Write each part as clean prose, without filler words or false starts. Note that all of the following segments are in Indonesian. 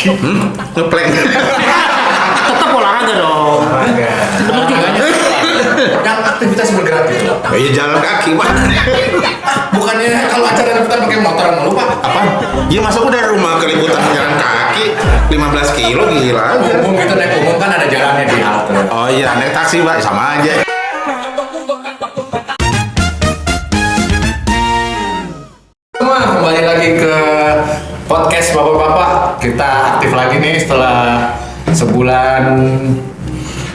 kaki. Ngepleng. Tetap olahraga dong. Olahraga. Bener juga. Yang aktivitas bergerak gitu loh. Oh iya jalan kaki pak. Bukannya kalau acara liputan pakai motor mulu pak? Apa? Ya masa aku dari rumah ke liputan jalan kaki 15 kilo gila aja. Umum gitu naik umum kan ada jalannya di halte. Oh iya naik taksi pak sama aja. Semua kembali lagi ke podcast bapak-bapak. Kita aktif lagi nih setelah sebulan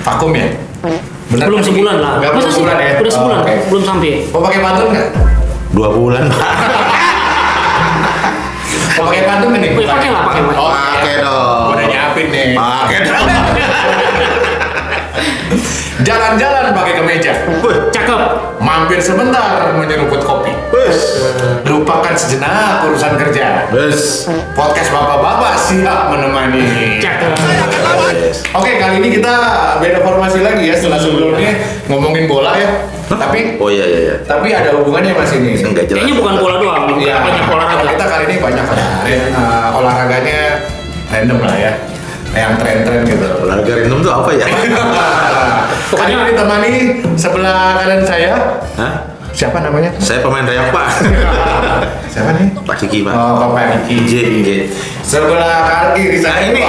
vakum ya. Benar Belum kan? sebulan lah. Nggak belum Masa sih? sebulan ya? Udah sebulan, oke. belum sampai. Mau pakai pantun nggak? 2 bulan pak. Mau pakai pantun nggak nih? Wih, pakai lah, pakai. Oh, Pakai dong. Gua udah nyiapin nih. Pakai dong. Jalan-jalan pakai kemeja. Cakep. Mampir sebentar menyeruput kopi. Bus. Lupakan sejenak urusan kerja. Bus. Podcast bapak-bapak siap menemani. Cakep. Oke, kali ini kita beda formasi lagi ya setelah sebelumnya ngomongin bola ya. Tapi Oh iya iya iya. tapi ada hubungannya mas ini. Enggak jelas. Kayaknya bukan bola doang, Iya, banyak olahraga. Kita kali ini banyak olahraganya random lah ya. Yang tren-tren gitu. Olahraga random tuh apa ya? Kali ini ditemani sebelah kanan saya. Hah? Siapa namanya? Saya pemain rayak pak. Siapa nih? Pak Kiki pak. Oh, Bapak Diki. JG. Sebelah kiri saya. Nah, ini.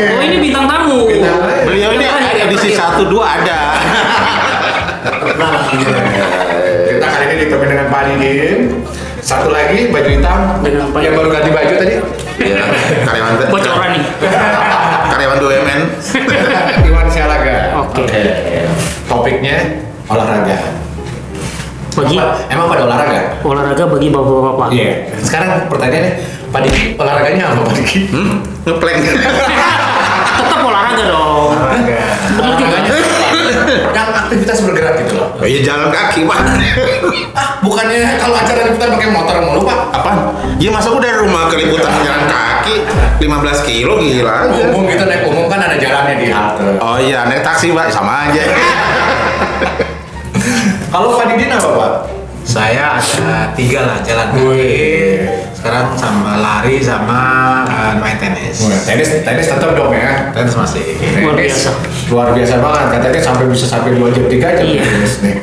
Oh, ini bintang tamu. Beliau ini ada edisi 1, 2 ada. Kita kali ini ditemani dengan Pak Didin. Satu lagi baju hitam Dengan Pak yang baru ganti baju tadi. Iya. Karyawan. Bocoran nih. Karyawan BUMN. Iwan Sialaga. Oke. Topiknya olahraga. Bagi Emang pada olahraga? olahraga bagi bapak-bapak. Iya. Sekarang pertanyaannya, Pak Diki, olahraganya apa Pak Diki? Ngepleng. Tetap olahraga dong. Olahraga. Bener juga. Yang aktivitas bergerak gitu loh. Oh iya jalan kaki pak. Bukannya kalau acara liputan pakai motor mulu Pak? Apa? Ya masa aku dari rumah ke liputan jalan kaki 15 kilo gila aja. Umum gitu naik umum kan ada jalannya di halte. Oh iya naik taksi pak sama aja. Kalau Pak Didin apa Pak? Saya ada 3 lah, jalan kaki. Wih. Sekarang sama lari sama main tenis. Tenis tetap dong ya. Tenis masih. Luar Tenis biasa. Luar biasa banget. Katanya bisa sampai 2 jam 3 jam Iya. tenis nih.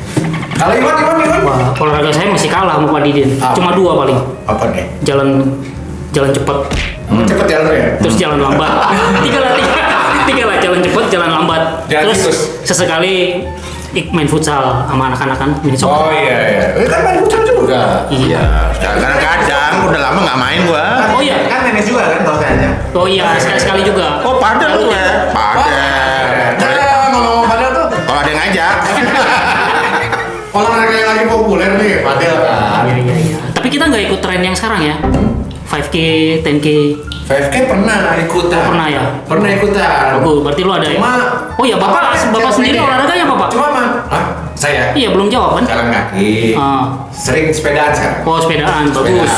Kalau Iwan. Wah, olahraga saya masih kalah sama Pak Didin. Apa? Cuma 2 paling. Apa nih? Jalan cepat, Cepet jalan ya. terus jalan lambat. Tiga lah, jalan cepat, jalan lambat. Jalan Terus tikus. sesekali main futsal sama anak-anak kan, mini Oh soccer. iya. Kan main futsal juga. Iya. Kadang-kadang udah lama nggak main gua. Oh iya. Kan tenis juga kan kalau kayaknya. Oh iya, sekali-sekali juga. Oh padel tuh ya. Padel. Nah, ngomong padel tuh Kalau ada yang ngajak. olahraga yang lagi populer nih, padel kan. Iya. Tapi kita nggak ikut tren yang sekarang ya. 5K, 10K. 5K pernah ikutan. Pernah ya? Pernah ikutan. Bagus, berarti lu ada ya? Cuma Oh iya, bapak sendiri olahraganya apa pak? Cuma mah, saya Iya, belum jawab kan? jalan kaki. Ah. Sering sepedaan sekarang. Oh, sepedaan, bagus.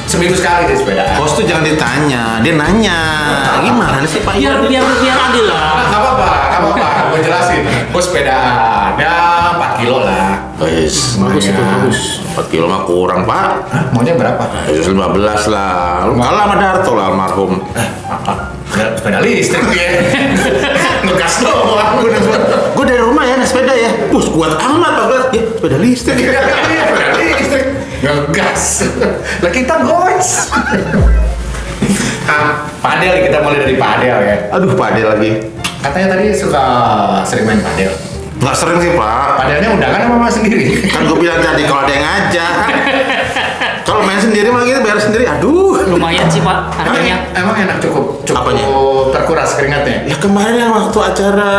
Seminggu sekali deh sepedaan. Bos tuh jangan ditanya, dia nanya. Gimana sih Pak? Biar adil lah. Nggak apa-apa. Gue jelasin. Gue sepedaan, ya 4 kilo lah. Wis, Bagus itu, bagus. 4 kilo mah kurang Pak. Hah, maunya berapa? Harus 15 lah. Lu kalah sama Darto lah almarhum. Sepeda listrik ya. Ngegas doang. Gue dari rumah ya naik sepeda ya. Bus kuat amat Pak. Ya sepeda listrik. Sepeda listrik. Ngegas. Lah kita goes. Padel, kita mulai dari padel ya. Aduh padel lagi. Katanya tadi suka sering main padel. Nggak sering sih Pak. Padelnya undangan apa mas sendiri? Kan gue bilang tadi kalau ada yang ngajak. Kalau main sendiri mah gitu bayar sendiri. Aduh. Lumayan sih pak, harganya. Emang enak cukup Apanya? terkuras keringatnya. Ya kemarin yang waktu acara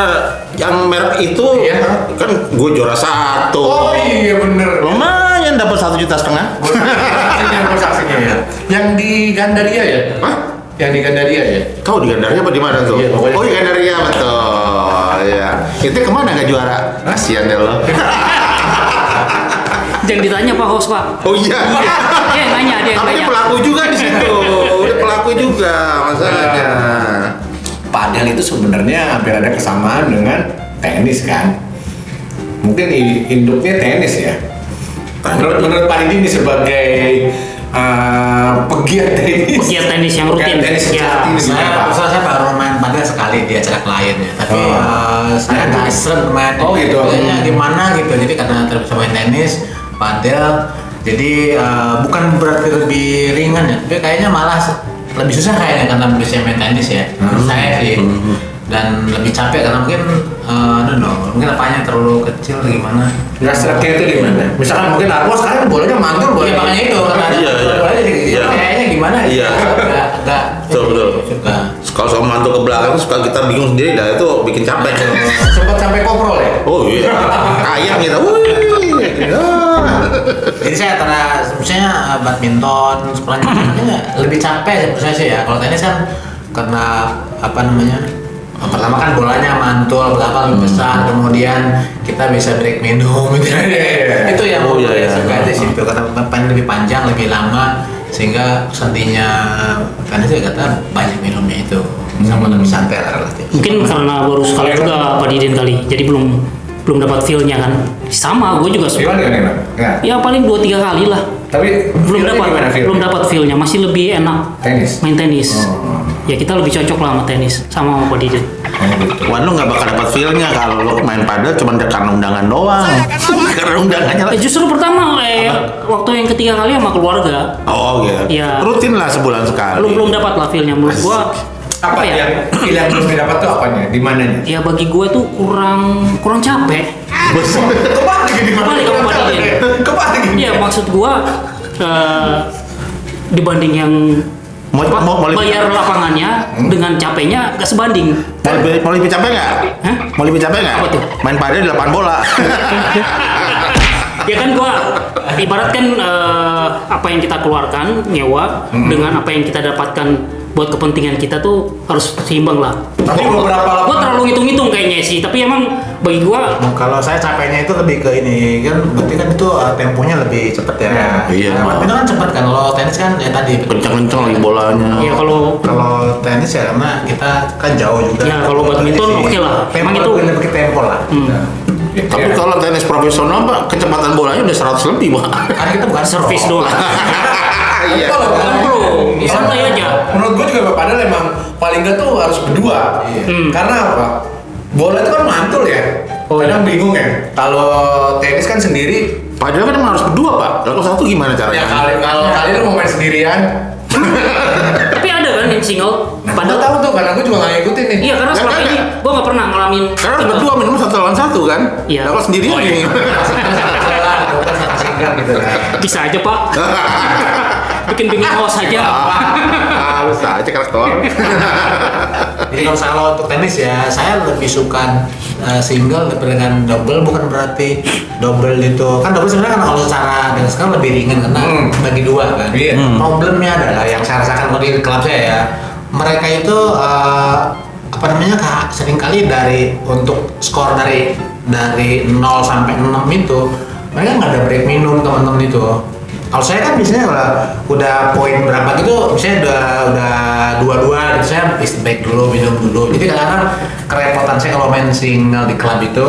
yang merek itu Iya. kan gue juara 1. Oh iya bener. Lumayan dapat 1,5 juta. Gue saksinya ya. Yang di Gandaria ya? Hah? Yang di Gandaria ya? Kau di Gandaria apa di mana tuh? Iya, pokoknya. Oh di Gandaria betul. Ya. Itu kemana nggak juara? Kasian deh lo. Jangan ditanya pak host pak. Oh iya. Dia yang nanya, dia yang Tapi dia nanya. pelaku juga di situ. Dia pelaku juga masalahnya. Padel itu sebenarnya hampir ada kesamaan dengan tenis kan? Mungkin induknya tenis ya. Menurut Pak Didi ini sebagai pegiat tenis. Pegiat tenis yang rutin. Pegiat tenis Ya. sejati mainnya. Tapi saya nggak sering main. Oh, gitu. Kayaknya gimana gitu. Jadi karena terbiasa main tenis, padel, jadi bukan berarti lebih ringan ya. Tapi kayaknya malah lebih susah kayaknya karena bisa main tenis ya. Menurut saya sih. Dan lebih capek karena mungkin mungkin apanya terlalu kecil atau gimana. Nggak strategi itu di mana? Misalkan mungkin aku sekarang bolanya mantul, boleh Iya makanya itu karena ada bolanya jadi Iya. kayaknya gimana Iya. Enggak Betul. suka. Kalau soal mantul ke belakang suka kita bingung sendiri, dah itu bikin capek. sempat sampai koprol ya. Oh iya, kayak kita. Jadi saya antara misalnya badminton, sebenarnya lebih capek menurut saya sih ya. Kalau tenis kan karena apa namanya? Pertama kan bolanya mantul, berapa lebih besar, kemudian kita bisa break minum gitu. Itu yang Oh, iya, iya. suka di situ karena lebih panjang, lebih lama sehingga sentinya tenis juga kata banyak minumnya itu sama lebih santai lah relatif. Mungkin karena baru sekali juga Pak Didin kali, jadi belum dapat feel-nya kan. Sama, gue juga suka. Gimana nih, Bang? Ya paling 2-3 kali lah. Tapi Belum feel-nya gimana dapat, feel-nya? belum dapat feel-nya. Masih lebih enak Tenis. main tenis. Oh. Ya kita lebih cocok lah sama tenis, sama Pak Didin. Gitu. Wah, lu nggak bakal dapat feel-nya kalau lu main padel cuma karena undangan doang. Karena undangannya lah. Justru pertama waktu yang ketiga kali sama keluarga. Oh gitu. Iya. Rutin lah sebulan sekali. Belum dapat lah feel-nya menurut gua. Apa yang feel yang belum didapat tuh apanya? Di mananya? Ya bagi gua tuh kurang capek. Kebalik di mana? Kebalik sama Pak Didin. Kebalik. Iya maksud gua dibanding yang Mau bayar lapangannya dengan capeknya gak sebanding. mau lebih capek nggak? Hah? Mau lebih capek nggak? Apa tuh? Main padel di lapangan bola. Ya kan gua ibaratkan apa yang kita keluarkan nyewa dengan apa yang kita dapatkan buat kepentingan kita tuh harus seimbang lah. Tapi beberapa Gua terlalu ngitung-ngitung kayaknya sih, tapi emang bagi gua Kalau saya capeknya itu lebih ke ini kan, berarti kan itu temponya lebih cepat ya. Iya. Badminton kan cepat kan, kalau tenis kan ya tadi. Kencang-kencang lagi bolanya. ya Kalau tenis ya karena kita kan jauh juga. Ya, kalau badminton oke lah. Emang itu- lebih ke tempo lah. Tapi kalau tenis profesional Pak, kecepatan bolanya udah 100 lebih Pak. Karena kita bukan servis pro. doang. Iya. Kalau Kan bro, santai aja. menurut gue juga padahal emang paling nggak tuh harus berdua. Karena apa? Bola itu kan mantul ya. Kadang bingung ya. Kalau tenis kan sendiri. Padahal kan emang harus berdua Pak. Kalau satu gimana Ya caranya? kalau kalian mau main sendirian. Tapi ada kan yang single. Padahal Padahal tahu tuh karena gue juga nggak ngikutin nih. iya karena Ya, selama kan, ini gua nggak pernah ngalamin. Karena berdua minum 1 lawan 1 kan? Iya. Kalau sendirian gini. Singkat gitu kan. Bisa aja pak. Bikin host aja. Harus aja karakter. Jadi kalau untuk tenis ya, saya lebih suka single daripada dengan double. Bukan berarti double itu kan double sebenarnya kan kalau secara dan sekarang lebih ringan karena bagi dua kan. Iya. Problemnya adalah yang saya rasakan di klub saya ya, mereka itu apa namanya kak seringkali dari untuk skor dari 0 sampai 6 itu mereka nggak ada break minum teman-teman itu. Kalau saya kan biasanya udah poin berapa gitu, misalnya udah 2-2 gitu, saya break dulu, minum dulu. Jadi kadang-kadang kerepotan saya kalau main single di klub itu,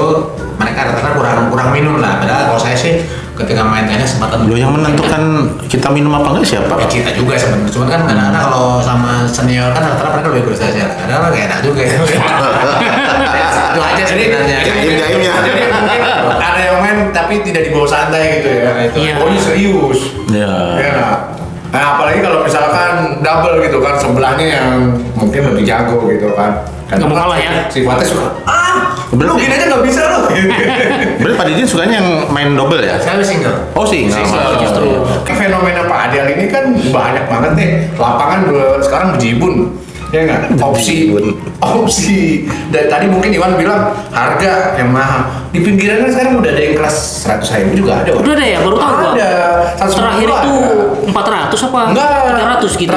mereka rata-rata kurang minum lah. Padahal kalau saya sih ketika main tenis kesempatan Lo yang menentukan kita minum apa enggak siapa? ya kita juga sebenarnya. Cuman kan kadang-kadang kalau sama senior kan rata-rata mereka lebih berusaha aja. Kadang-kadang gak enak juga ya. Itu aja sebenarnya. Jaim-jaimnya. Jadi mungkin ada yang main tapi tidak dibawa santai gitu ya. Iya. Oh ini serius. Ya. Ya nggak? Nah apalagi kalau misalkan double gitu kan sebelahnya yang mungkin lebih jago gitu kan. Nggak mau kalah ya. Sifatnya suka lu Berarti- gini aja nggak bisa lu. Berarti Pak Didin sukanya yang main double ya? Saya lebih single. Oh sih, Single justru. Fenomena Pak Adel ini kan banyak banget nih. Lapangan sekarang berjibun. Ya nggak? Opsi. Dan tadi mungkin Iwan bilang harga yang mahal. Di pinggiran kan sekarang udah ada yang kelas 100.000 juga ada. Wak. Udah deh ya baru tahu gua. Ada. 150 Terakhir ada. itu 400 apa? Enggak. 300 gitu.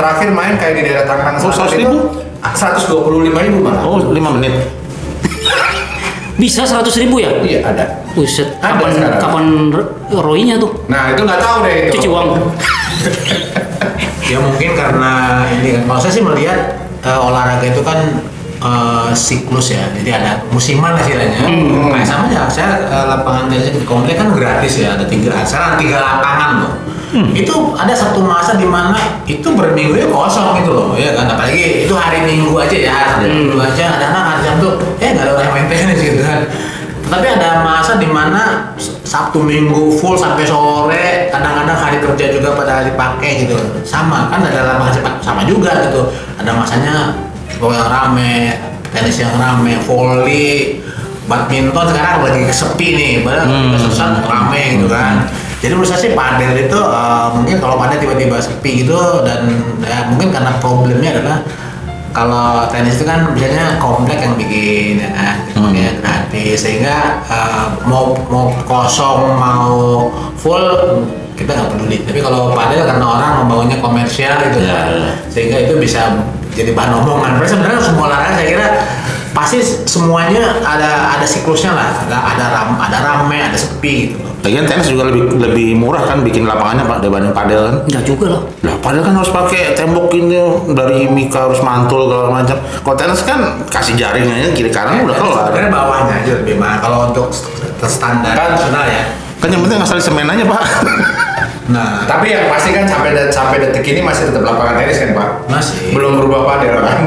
Terakhir main kayak di daerah Tangerang Oh, Selatan 125.000 malah. Oh, 5 menit. Bisa 100.000 ya? Iya ada. Buset. Ada sekarang. Kapan ROI-nya tuh? Nah itu nggak tahu deh itu. Cuci uang. Ya mungkin karena ini kan, kalau saya sih melihat olahraga itu kan siklus ya, jadi ada musiman lah istilahnya. Nah sama aja, saya lapangan tenis di komplek kan gratis ya, ada 3 lapangan loh. Itu ada satu masa di mana itu berminggu kosong gitu loh. ya kan, apalagi itu hari Minggu aja ya, hari Minggu aja kadang-kadang hari Sabtu nggak ada orang main tenis gitu kan. Tapi ada masa di mana Sabtu Minggu full sampai sore, kadang-kadang hari kerja juga pada dipakai gitu. Sama kan, ada lapangan sepak sama juga gitu. Ada masanya yang rame, tenis yang rame, volley, badminton sekarang lagi sepi nih, padahal sesat rame gitu kan. Jadi menurut saya sih padel itu mungkin kalau padel tiba-tiba sepi gitu, dan ya mungkin karena problemnya adalah kalau tenis itu kan biasanya komplek yang bikin ya kan, makanya gratis, sehingga mau kosong mau full kita nggak peduli. Tapi kalau padel karena orang membangunnya komersial gitu kan, sehingga itu bisa jadi bahan omongan. Padahal sebenarnya semua olahraga saya kira pasti semuanya ada siklusnya lah, ada rame, ada sepi gitu loh. Lagian tenis juga lebih murah kan bikin lapangannya Pak dibanding padel kan? Enggak juga loh. Lah padel kan harus pakai tembok ini dari mika, harus mantul segala macam. Kalau tenis kan kasih jaringnya kiri kanan udah kelar. Sebenarnya bawahnya aja lebih mahal kalau untuk standar nasional ya. Kan yang penting asal semen aja Pak. Nah, Tapi yang pasti kan sampai detik ini masih tetap lapangan tenis kan Pak? Masih. Belum berubah padel kan?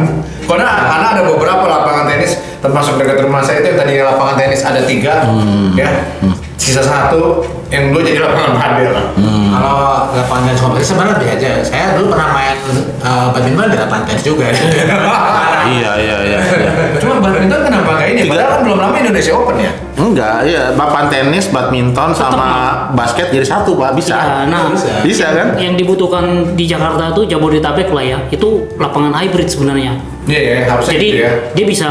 Karena ada beberapa lapangan tenis termasuk dekat rumah saya itu yang tadinya lapangan tenis ada 3 ya. Sisa 1 yang dulu jadi lapangan padel. kalau lapangan tenis kompetisi sebenarnya lebih aja. Saya dulu pernah main badminton di lapangan tenis juga. Iya. Cuma badminton kenapa kayak ini? Padahal kan belum lama Indonesia Open ya? Enggak, ya lapangan tenis, badminton sama basket jadi satu Pak, bisa. Ya, nah, Bisa kan? yang dibutuhkan di Jakarta tuh Jabodetabek lah ya, itu lapangan hybrid sebenarnya. Iya ya, harusnya Jadi gitu ya. dia bisa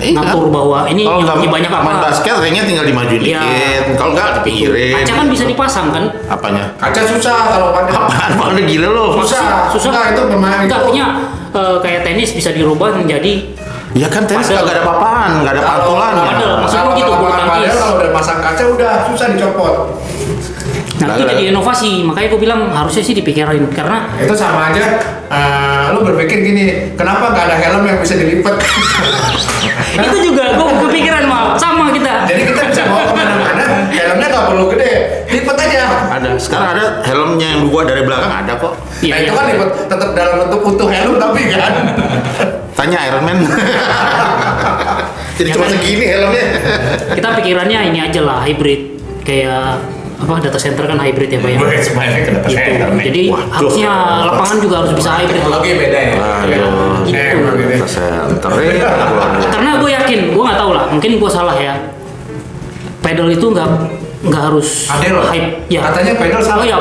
Iya. ngatur bahwa ini Kalau yang nggak punya banyak main apa. basket ringnya tinggal dimajuin Iya. dikit. Kalau nggak dipinggirin. Kaca kan bisa dipasang kan? Apanya? Kaca susah kalau padel. Apaan Pak, udah gila lo. Susah. Enggak, itu pemain Enggak, itu. artinya kayak tenis bisa dirubah menjadi Ya kan tenis Padel. nggak ada apa-apaan, nggak ada pantulan. Padel, maksud Kalau gua gitu, bulu lapangan padel tangkis. kalau udah pasang kaca udah susah dicopot. Nah, itu Lah, jadi inovasi, makanya gue bilang harusnya sih dipikirin karena Itu sama aja, lu berpikir gini, kenapa nggak ada helm yang bisa dilipat? itu juga gue kepikiran mal sama kita. Jadi kita bisa bawa kemana-mana, helmnya nggak perlu gede, lipat aja. Ada. Sekarang ada helmnya yang 2 dari belakang ada kok. Iya, Nah itu iya. kan lipat tetap dalam bentuk utuh helm tapi kan. Tanya Iron Man. Jadi Ya cuma kan? segini helmnya. Kita pikirannya ini aja lah hybrid kayak apa data center kan hybrid ya Pak ya. Gue semuanya ke data Gitu. center nih. Jadi Waduh. harusnya lapangan juga harus bisa hybrid. Teknologi beda ya. Aduh. Gitu. Data center ya. Karena gue yakin, gue nggak tahu lah, mungkin gue salah ya. Pedal itu nggak harus Padel loh. hype, ya. Katanya pedal salah. Oh ya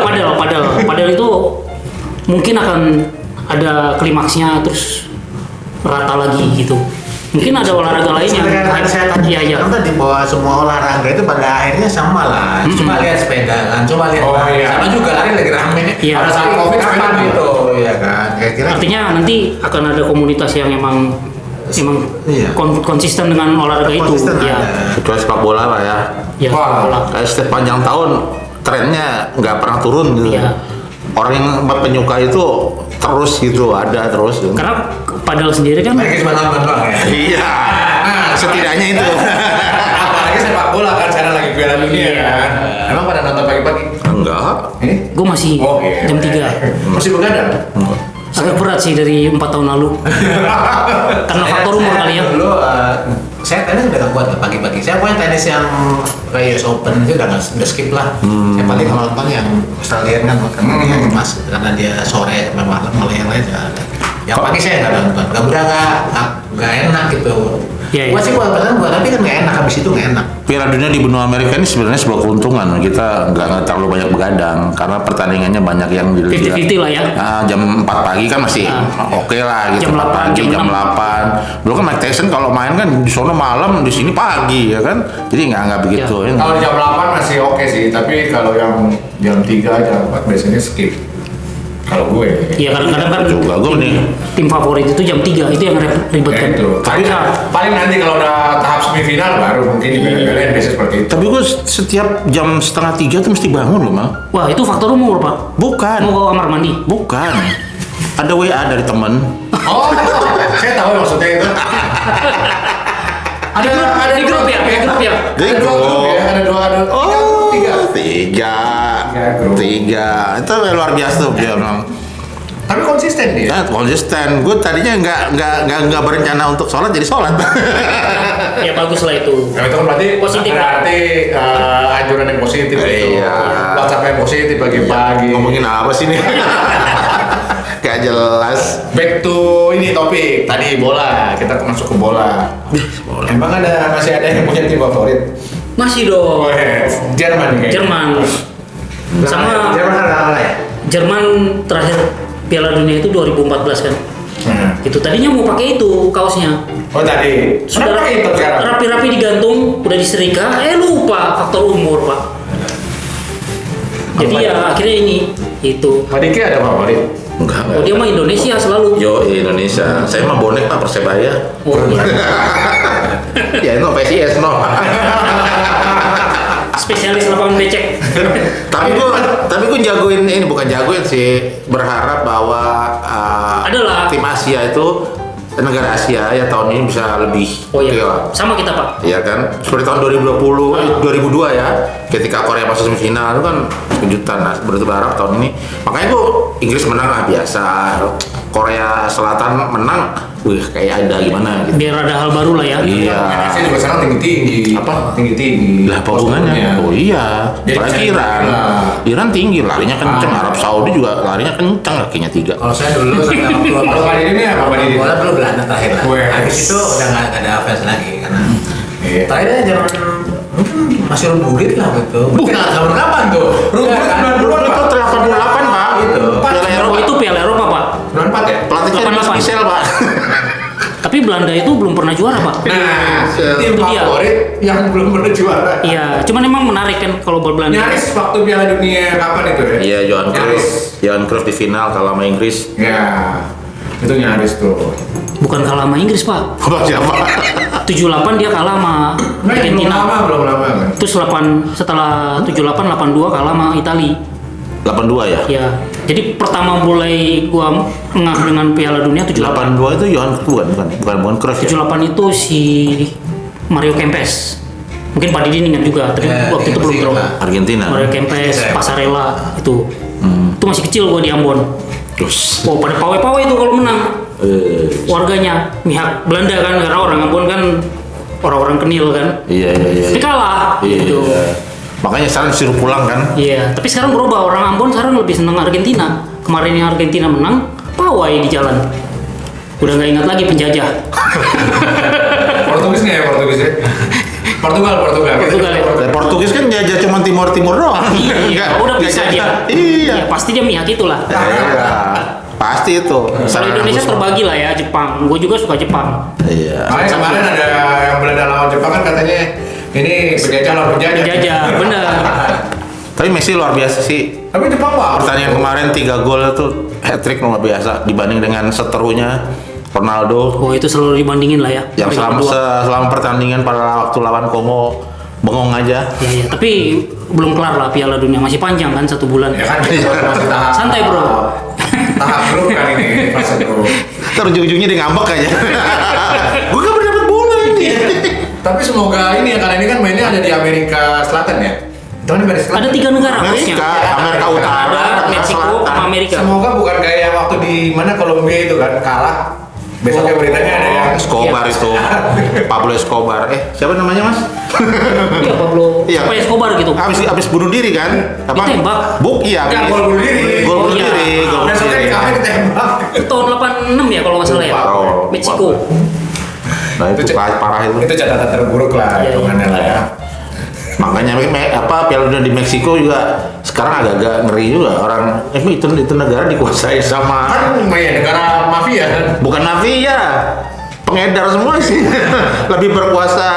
padel itu mungkin akan ada klimaksnya terus rata lagi gitu. Mungkin ada olahraga lain yang Sebenarnya saya tanya, iya. kan tadi bahwa semua olahraga itu pada akhirnya sama lah. Coba lihat sepeda kan, coba lihat Oh, lari. iya. Sama juga lari lagi rame. Iya. Pada saat COVID Kapan sepeda gitu? gitu, ya kan. Kira-kira Artinya nanti akan ada komunitas yang emang Iya. konsisten dengan olahraga itu. Konsisten Ya, ada. Kecuali sepak bola lah ya. ya Wah. bola. Kayak setiap panjang tahun trennya nggak pernah turun gitu. Iya. Orang yang penyuka itu terus gitu, ada terus. Gitu. Karena padel sendiri kan Mereka cuma nonton doang ya. Iya. Setidaknya itu. Apalagi sepak bola kan sekarang lagi Piala Dunia kan. Emang pada nonton pagi-pagi? Enggak. Ini? gue masih iya. jam 3. Masih begadang? Agak berat sih dari 4 tahun lalu. Karena faktor umur kali ya. Dulu saya tenis udah gak kuat lah pagi-pagi. Saya punya tenis yang kayak US Open itu udah skip lah. Saya paling kalau nonton yang Australian kan karena dia mas karena dia sore sampai malam, malah yang lain ya. Yang pagi saya nggak nonton. Nggak enak gitu. Iya, iya. Gua sih tapi kan nggak enak, habis itu nggak enak. Piala Dunia di benua Amerika ini sebenarnya sebuah keuntungan. Kita nggak terlalu banyak begadang karena pertandingannya banyak yang di 50-50 lah ya. Nah, jam 4 pagi kan masih oke lah gitu. Jam 4 8, pagi, jam jam 6. 8. Dulu kan Mike Tyson kalau main kan di sono malam, di sini pagi ya kan. Jadi nggak begitu. Ya. Kalau jam 8 masih oke sih, tapi kalau yang jam 3, jam 4 biasanya skip. Kalau gue. Iya kadang-kadang kan Juga, gue mending- tim favorit itu jam 3 itu yang ribet kan. Itu. Paling nanti kalau udah tahap semifinal baru mungkin dibela-belain biasanya seperti itu. Tapi gue setiap jam 2:30 tuh mesti bangun loh, Mal. Wah itu faktor umur Pak. Bukan. Mau ke kamar mandi. Bukan. Ada WA dari temen. Oh, saya tahu maksudnya itu. Ada di grup ya, di grup ya. Ada dua grup ya, ada dua tiga. Tiga. Tiga grup. Tiga. Itu luar biasa tuh dia bilang. Tapi konsisten dia. Ya, konsisten. Gue tadinya nggak berencana untuk sholat jadi sholat. Ya bagus lah itu. Nah, itu kan berarti Positif. berarti anjuran yang positif itu. Iya. WhatsApp yang positif pagi-pagi. Ngomongin apa sih nih? Gak jelas. Back to ini topik tadi bola. Kita masuk ke bola. Emang masih ada yang punya tim favorit? Masih dong. Jerman nih kayaknya. Jerman. Sama Jerman ada ya? Jerman terakhir Piala Dunia itu 2014 kan. Nah. Itu tadinya mau pakai itu kaosnya. Oh tadi. Sudah Kenapa itu sekarang? rapi-rapi digantung, udah disetrika, lupa faktor umur, Pak. Jadi ya akhirnya ini itu. Pak Diki ada favorit? Enggak. Oh, dia mah Indonesia selalu. Yo Indonesia. Saya mah bonek Pak Persebaya. Oh, iya. Ya itu PSIS no. Spesialis lapangan becek. tapi gue jagoin ini, bukan jagoin sih, berharap bahwa Adalah. tim Asia itu, negara Asia ya tahun ini bisa lebih Oh iya. oke lah. Sama kita, Pak. Iya kan, seperti tahun 2002 ya, ketika Korea masuk semifinal itu kan kejutan. Nah, berharap tahun ini, makanya gue Inggris menang biasa, Korea Selatan menang, wih kayak ada gimana gitu. Biar ada hal baru lah ya. Iya. Saya juga sekarang tinggi-tinggi. Apa? Tinggi-tinggi. Lah apa hubungannya? Oh iya, Jadi apalagi bisa Iran. dibilang. Iran tinggi, larinya kenceng. Arab Saudi juga larinya kenceng, kakinya 3. Kalau saya dulu sampai Kalau kali ini apa Pak Didi? bola dulu Belanda terakhir lah. Wes. Habis itu udah nggak ada fans lagi karena Iya. terakhirnya Jerman mungkin masih Rundgullit lah gitu. Mungkin tahun kapan tuh? Rundgullit 90-an, Pak. Itu 88 Pak. Gitu. Piala Oh, Eropa. itu Piala Eropa, Pak. 94 ya? Pelatihnya 88. Mas Michel Pak. Tapi Belanda itu belum pernah juara, Pak. Nah, tim Itu dia. favorit yang belum pernah juara. Iya, cuman emang menarik kan kalau Belanda. Nyaris waktu Piala Dunia kapan itu ya? Iya, Johan Nyaris. Cruyff. Johan Cruyff di final kalah sama Inggris. Ya, itu nyaris tuh. Bukan kalah sama Inggris, Pak. Apa siapa? 78 dia kalah sama Nah, belum Argentina. lama kan? Terus setelah 78 82 kalah sama Itali. 82 ya? Ya. Jadi pertama mulai gua ngeh dengan Piala Dunia 78. 82 itu Johan Cruyff bukan Cruyff ya? 78 itu si Mario Kempes. Mungkin Pak Didi ingat juga, tapi Ya, waktu itu belum ingat tahu. lah. Argentina. Mario Kempes, Iya. Pasarela itu. Itu masih kecil gua di Ambon. Terus. Wow, pada pawai-pawai itu kalau menang. Warganya pihak Belanda kan, karena orang Ambon kan orang-orang kenil kan. Iya. Tapi kalah Iya. gitu. Makanya sekarang disuruh pulang kan? Iya, tapi sekarang berubah, orang Ambon sekarang lebih senang Argentina. Kemarin yang Argentina menang, pawai di jalan. Udah nggak ingat lagi penjajah. Portugis nggak ya Portugis ya? Portugal. Portugal ya. Portugis kan jajah cuma timur doang. Iya, udah bisa jajah. dia. Iya. Ya, pasti dia mihak itulah. Iya. Pasti itu. Kalau Indonesia terbagi lah ya, Jepang. Gue juga suka Jepang. Iya. Makanya kemarin ada yang Belanda lawan Jepang kan katanya ini penjajah lawan penjajah. Penjajah, bener. Tapi Messi luar biasa sih. Tapi Jepang Pak. Pertandingan kemarin 3 gol itu hat-trick luar biasa dibanding dengan seterunya Ronaldo Oh, itu selalu dibandingin lah ya. yang Peringkat selama kedua. pertandingan pada waktu lawan Kongo bengong aja. Ya, tapi belum kelar lah Piala Dunia, masih panjang kan 1 bulan. Ya kan kita masih tahap. Santai, bro. Tahap dulu kan ini fase dulu. Ntar ujung-ujungnya dia ngambek aja. Gue gak pernah dapet bola ini. Tapi semoga ini ya karena ini kan mainnya ada di Amerika Selatan ya. Itu kan Amerika Selatan. Ada 3 negara harusnya. Amerika Utara, Ada Meksiko Selatan. sama Amerika. Semoga bukan kayak yang waktu di mana Kolombia itu kan kalah. Besoknya beritanya ada yang Escobar Iya. itu, Pablo Escobar. Siapa namanya mas? Iya, Pablo. Iya. Siapa Escobar gitu. Abis bunuh diri kan? Ditembak. Iya. Enggak, gol bunuh diri. Gol Oh, bunuh iya. diri. Gol bunuh Besoknya di diri. kafe ditembak. Itu tahun 86 ya kalau nggak salah ya. Oh, Meksiko. Nah itu parah itu. Itu catatan terburuk lah Iya, hitungannya lah ya. Makanya Piala Dunia di Meksiko juga sekarang agak-agak ngeri juga orang itu negara dikuasai sama Kan lumayan negara mafia kan. bukan mafia, pengedar semua sih. Lebih berkuasa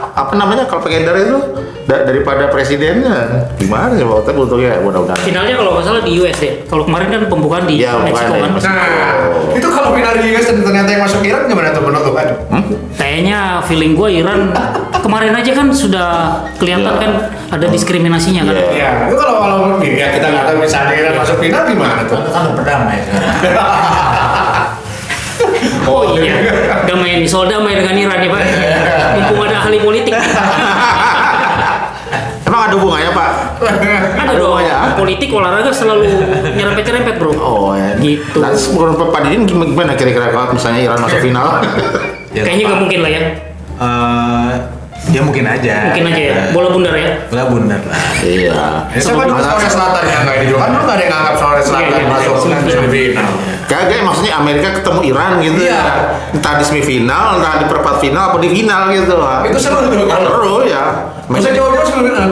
apa namanya kalau pengedar itu daripada presidennya. Gimana sih waktu untungnya mudah-mudahan. Finalnya kalau nggak salah di US deh. Kalau kemarin kan pembukaan di Iya, Meksiko pembukaan kan. di Nah, itu kalau final di US dan ternyata yang masuk Iran gimana tuh menurut kan? Kayaknya feeling gue Iran kemarin aja kan sudah kelihatan Iya. kan ada diskriminasinya kan. Iya. Ya, itu kalau ya kita nggak tahu misalnya Iran masuk final gimana tuh? kan berdamai sekarang. Oh iya, damai nih, soal damai dengan Iran nih Pak. Mumpung ada ahli politik. Emang ada hubungannya Pak? Ada Aduh, dong. ya. Politik olahraga selalu nyerempet-nyerempet bro. Oh ya. Gitu. Lalu menurut Pak Didin gimana kira-kira kalau misalnya Iran masuk final? Kayaknya nggak mungkin lah ya. Ya mungkin aja. Mungkin aja ya. Bola bundar ya. Bola bundar lah. Iya. Ya, siapa dulu Korea Selatan yang nggak ini juga kan lu nggak ada yang nganggap Korea Selatan Iya, iya, masuk iya. semifinal. Kagak maksudnya Amerika ketemu Iran gitu. Iya. Entah di semifinal, entah di perempat final, apa di final gitu. Itu seru tuh kalau Seru ya. nggak usah jauh-jauh semifinal,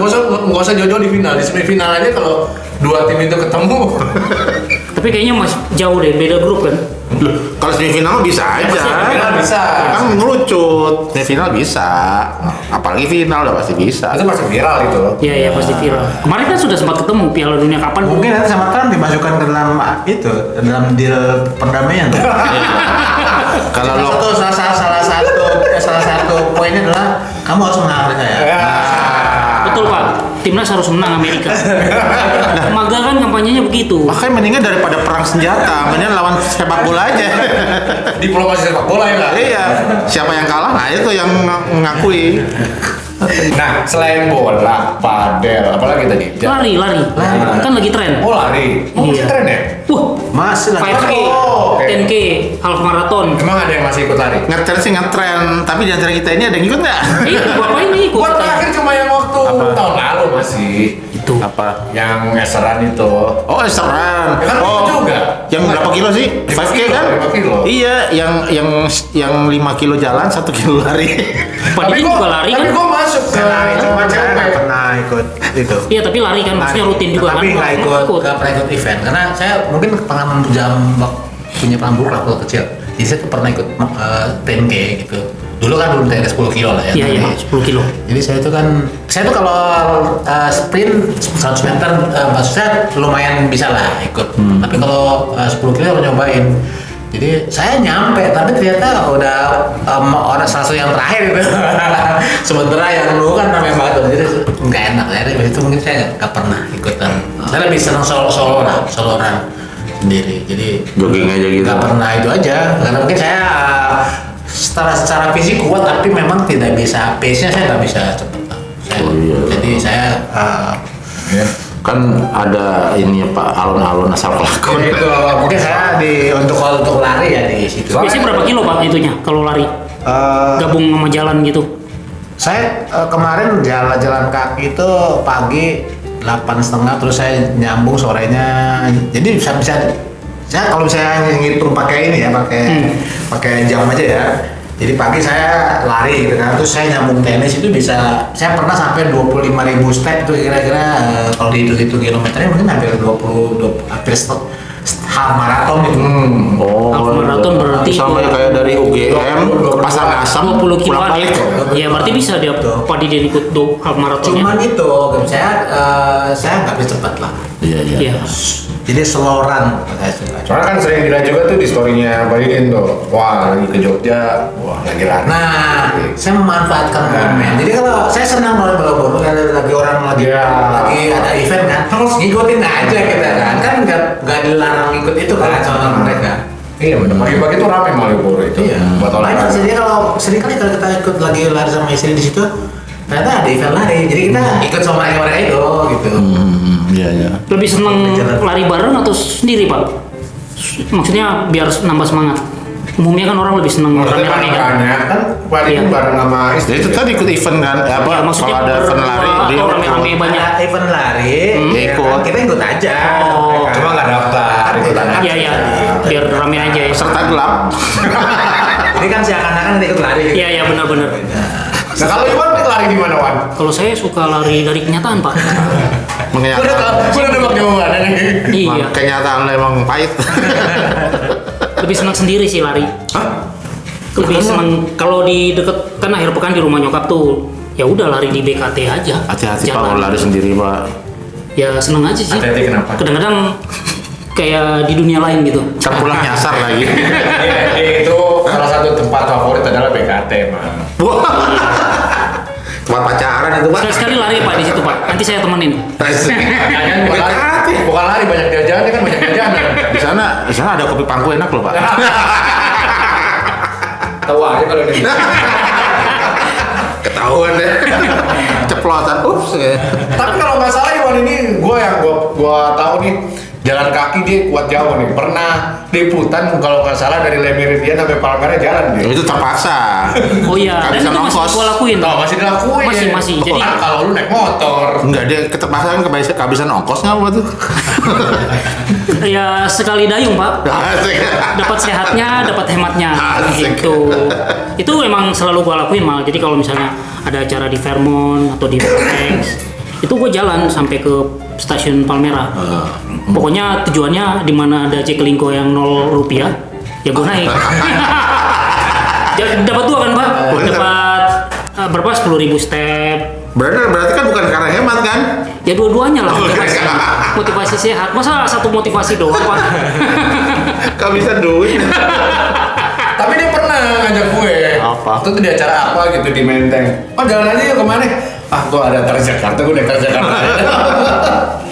nggak usah jauh-jauh di final. Di semifinal aja kalau dua tim itu ketemu. Tapi kayaknya masih jauh deh, beda grup kan. Loh, kalau semifinal mah bisa aja. Semifinal bisa. Kan ngelucut. Semifinal bisa. Apalagi final udah pasti bisa. Itu masih viral itu. Iya iya pasti viral. Kemarin kan sudah sempat ketemu Piala Dunia kapan? Mungkin nanti sama Trump dimasukkan ke dalam itu, dalam deal perdamaian. Kalau lo salah satu poinnya adalah kamu harus menang saya. Betul Pak. Timnas harus menang Amerika. Maga kan kampanyenya begitu. makanya mendingan daripada perang senjata, mendingan lawan sepak bola aja. Diplomasi sepak bola ya nggak? Iya. Siapa yang kalah? Nah itu yang ngakui. Nah, selain bola, padel, apalagi tadi? Lari. Kan lagi tren. Oh lari. Oh masih Iya. tren ya? Wah, Masih lah. 5K, Oh, oke. 10K, half marathon. Emang ada yang masih ikut lari? Ngetren sih ngetren, tapi di antara kita ini ada yang ikut nggak? Bapak ini ikut. Gua terakhir cuma yang waktu tahun lalu masih Itu. Apa? yang eseran itu. Oh, Esteran. Ya kan Oh, itu juga. yang berapa kilo sih? 5K kan? 5 kilo. Iya, yang 5 kilo jalan, 1 kilo lari. Pak Didin juga lari kan? Tapi gua masuk ke Cuma saya nggak cewek. pernah ikut itu. Iya tapi lari kan, maksudnya rutin juga kan. Tapi nggak pernah ikut event karena saya mungkin pengalaman punya pengalaman buruk lah waktu kecil. Jadi saya tuh pernah ikut 10K gitu. Dulu kan belum TNS 10 kilo lah ya. Iya iya 10 kilo. Jadi saya tuh kalau sprint 100 meter maksud saya lumayan bisa lah ikut. Tapi kalau 10 kilo harus nyobain. Jadi saya nyampe, tapi ternyata udah orang salah satu yang terakhir gitu. Sementara yang dulu kan namanya batu, jadi nggak enak. Jadi itu mungkin saya nggak pernah ikutan. Saya lebih senang solo run sendiri. Jadi Jogging aja gitu. nggak pernah itu aja. Karena mungkin saya secara fisik kuat, tapi memang tidak bisa pace-nya saya nggak bisa cepet. Oh, iya. Jadi saya Ya. Kan ada ini ya Pak, alun-alun asal pelakon. itu mungkin saya untuk lari ya di situ. Biasanya berapa kilo Pak itunya kalau lari? Gabung sama jalan gitu. Saya kemarin jalan kaki itu pagi 8:30 terus saya nyambung sorenya. Jadi bisa saya kalau misalnya ngitung pakai ini ya pakai jam aja ya. Jadi pagi saya lari gitu kan, terus saya nyambung tenis itu bisa, saya pernah sampai 25.000 step itu kira-kira kalau dihitung kilometernya mungkin hampir 20 hampir half maraton gitu. Oh, Half marathon berarti sama ya kayak dari UGM ke Pasar Asam 20 kiloan pulang balik. ya. Berarti bisa dia Pak Didin ikut half marathonnya. Cuman itu saya nggak bisa cepat lah. Iya, iya. Iya. Jadi slow run saya suka. Soalnya kan sering dilihat juga tuh di story-nya Pak Didin tuh. Wah, lagi ke Jogja, wah lagi lari. Nah, saya memanfaatkan momen. Jadi kalau saya senang kalau lagi orang lagi ada event kan, harus ngikutin aja kita kan. Kan nggak dilarang ikut itu kan sama mereka. Iya bener, pagi-pagi tuh rame Malioboro itu. Buat Banyak olahraga. jadi kalau sering kali kalau kita ikut lagi lari sama istri di situ, ternyata ada event lari. Jadi kita ikut sama mereka itu gitu. Iya, iya. Lebih seneng lari bareng atau sendiri Pak? Maksudnya biar nambah semangat. Umumnya kan orang lebih seneng Maksudnya rame-rame kan. panikannya kan Pak Didin Iya. bareng sama istri. Jadi itu tadi ikut event kan? Apa? Iya, maksudnya kalau ada event berdua lari atau dia rame-rame banyak. Ada event lari, Dia ya ikut. kan, kita ikut aja. Oh. Cuma nggak daftar ikutan aja. Iya iya, biar rame aja ya. serta gelap. Ini kan seakan-akan kita ikut lari. Iya iya benar-benar. Nah kalau Iwan lari di mana Wan? Kalau saya suka lari dari kenyataan Pak. Udah nebak jawabannya nih. Iya. Kenyataan emang pahit. Lebih senang sendiri sih lari. Hah? Lebih senang kalau di deket kan akhir pekan di rumah nyokap tuh. Ya udah lari di BKT aja. Hati-hati Pak Jalan. kalau lari sendiri Pak. Ya seneng aja sih. Hati-hati kenapa? Kadang-kadang kayak di dunia lain gitu. Ntar pulang nyasar lagi. Iya, itu salah satu tempat favorit adalah BKT mah. Wah. Tempat pacaran itu Pak. Sekali-sekali lari Pak di situ Pak. Nanti saya temenin. Jangan bukan lari banyak jajan kan banyak jajan. Di sana ada kopi pangku enak loh Pak. Tahu aja kalau ini. ketahuan deh. Ceplosan, ups. Tapi kalau nggak salah Iwan ini, gua tahu nih jalan kaki dia kuat jauh nih. Pernah liputan kalau nggak salah dari Le Méridien sampai Palmera jalan dia. Itu terpaksa. Oh iya, dan Kehabisan itu masih ongkos. gua lakuin. Tuh, masih dilakuin. Masih. Jadi Kan kalau lu naik motor. Enggak, dia keterpaksa kan kehabisan ongkos nggak buat tuh. ya sekali dayung, Pak. Asik. Dapat sehatnya, dapat hematnya. Asik. Gitu. Itu emang selalu gua lakuin mal. Jadi kalau misalnya ada acara di Fairmont atau di Vortex, itu gua jalan sampai ke stasiun Palmera. Pokoknya tujuannya di mana ada Cekilingko yang 0 rupiah, ya gua naik. Dapat 2 kan, Pak? Dapat berapa? 10.000 step. Berarti kan bukan karena hemat kan? Ya dua-duanya lah motivasi sehat. Masa satu motivasi doang, Pak? Kehabisan duit. Tapi dia pernah ngajak gue. Apa? Itu tuh di acara apa gitu di Menteng. Oh jalan aja yuk kemana? Ah gue ada Transjakarta, gue naik Transjakarta.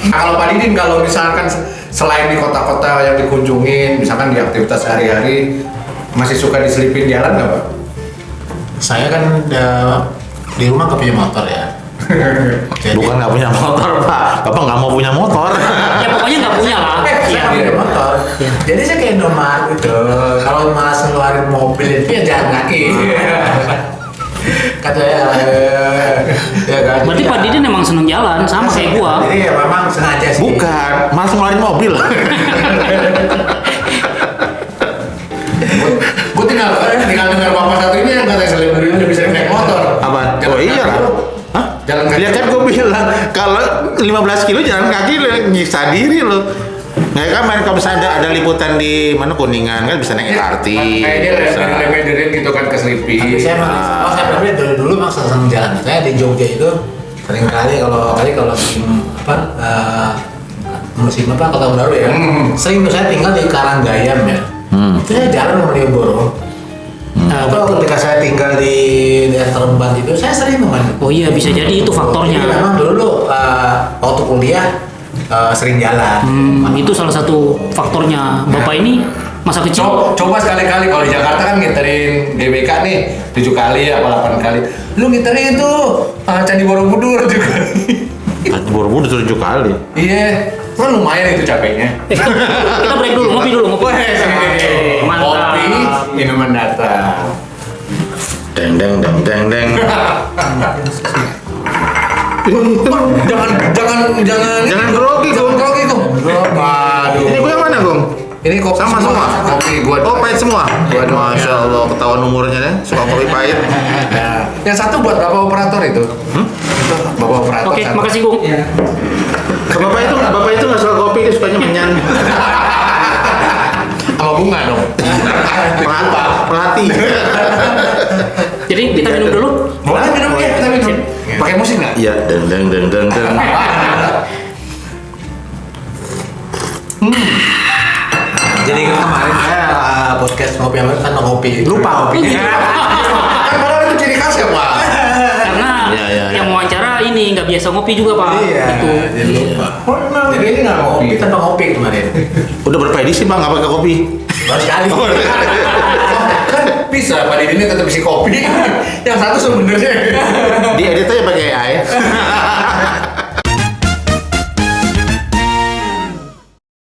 Nah, kalau Pak Didin kalau misalkan selain di kota-kota yang dikunjungin, misalkan di aktivitas sehari-hari, masih suka diselipin jalan nggak Pak? Saya kan di rumah nggak punya motor ya. Jadi, Bukan nggak punya motor, Pak. Bapak nggak mau punya motor. Ya pokoknya nggak punya lah. saya Iya. nggak punya motor. Jadi saya kayak Indomaret gitu. Kalau malas ngeluarin mobil itu ya jalan kaki. Kata ya kan. Berarti Pak Didin emang seneng jalan, sama kayak gua. Jadi ya memang sengaja sih. Bukan, malas ngeluarin mobil. Gue tinggal dengar bapak satu ini yang katanya selebriti lebih sering naik motor. Apa? Jalan Oh iya kaki lah. lu. Hah? Jalan kaki. Ya kan gue bilang kalau 15 kilo jalan kaki lo nyiksa diri lo. Nah kan main kalau misalnya ada liputan di mana Kuningan kan bisa naik LRT. Kayak dia bisa. remedirin gitu kan ke Sleepy. Tapi saya memang, saya pribadi dari dulu memang senang jalan. Saya di Jogja itu sering kali kalau musim apa musim apa kota baru ya. Sering tuh saya tinggal di Karanggayam ya. Itu saya jalan ke Malioboro. Atau ketika saya tinggal di daerah Teremban itu saya sering teman. Oh iya, bisa jadi itu faktornya. Jadi memang dulu waktu kuliah sering jalan. Itu salah satu faktornya. Bapak ini masa kecil. Coba sekali-kali kalau di Jakarta kan ngiterin GBK nih 7 kali apa 8 kali. Lu ngiterin itu Candi Borobudur juga. Buru-buru 7 kali. Iya, kan lumayan itu capeknya. Kita break dulu, ngopi dulu, ngopi. Wah, sini. Mantap. Kopi, minuman datang. Deng deng deng deng deng. Jangan grogi, Gong. grogi, Gong. Waduh. Ini gue yang mana, Gong? Ini kopi Sama semua. Kopi gua. Oh, pahit semua. Gua doang. Masya Allah, ketahuan umurnya deh. Suka kopi pahit. Nah, yang satu buat bapak operator itu. Itu bapak operator. Oke, satu. makasih Gung. Bapak itu nggak suka kopi, dia sukanya menyan. Sama bunga dong. Pelatih. Jadi kita minum dulu. Boleh minum ya, kita minum. Pakai musik nggak? Iya, deng deng deng deng deng. Jadi kan kemarin saya podcast ngopi apa kan ngopi. Lupa ngopinya. Kan padahal itu ciri khas ya, Pak. Karena Iya. yang wawancara ini nggak biasa ngopi juga Pak. Iya. Itu. Jadi lupa. Jadi ini nggak ngopi. Ngopi tanpa ngopi kemarin. Udah berapa edisi bang nggak pakai kopi? Baru sekali. Kan bisa, Pak Didi ini tetap isi kopi. Yang satu sebenarnya. Di edit aja pakai AI.